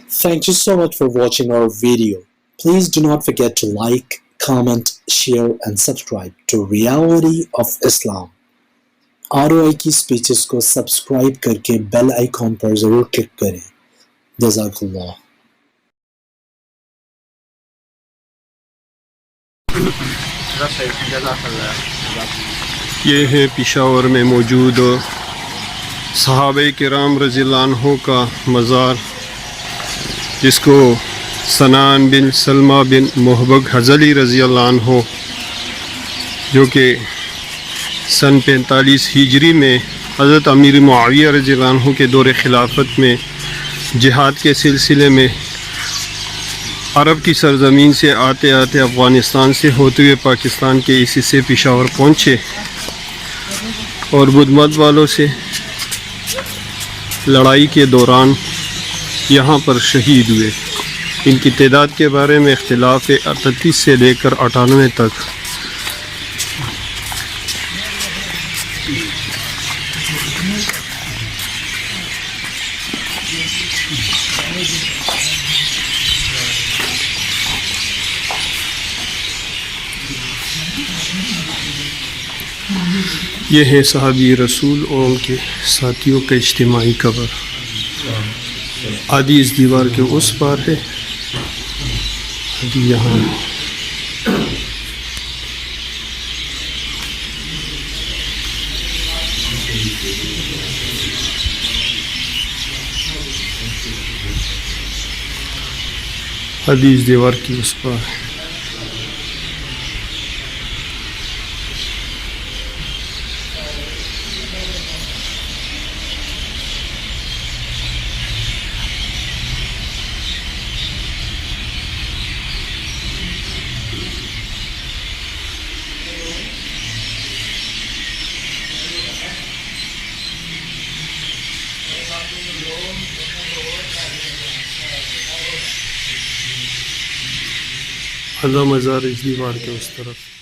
Thank you so much for watching our video. Please do not forget to like, comment, share and subscribe to Reality of Islam. ROI کی speeches کو subscribe کر کے bell icon پر ضرور click کریں. جزاک اللہ. یہ ہے پشاور میں موجود صحابہ کرام رضی اللہ عنہ کا مزار، جس کو سنان بن سلمہ بن محبب حضلی رضی اللہ عنہ، جو کہ سن 45 ہجری میں حضرت امیر معاویہ رضی اللہ عنہ کے دور خلافت میں جہاد کے سلسلے میں عرب کی سرزمین سے آتے آتے افغانستان سے ہوتے ہوئے پاکستان کے اس حصے پشاور پہنچے اور بدھ مت والوں سے لڑائی کے دوران یہاں پر شہید ہوئے. ان کی تعداد کے بارے میں اختلاف ہے، 38 سے لے کر 98 تک. یہ ہے صحابی رسول اور ان کے ساتھیوں کا اجتماعی قبر. آدھی اس دیوار کے اس پار ہے، آدھی یہاں. آدھی اس دیوار کی اس پار ہے. اللہ مزار اس دیوار کے اس طرف.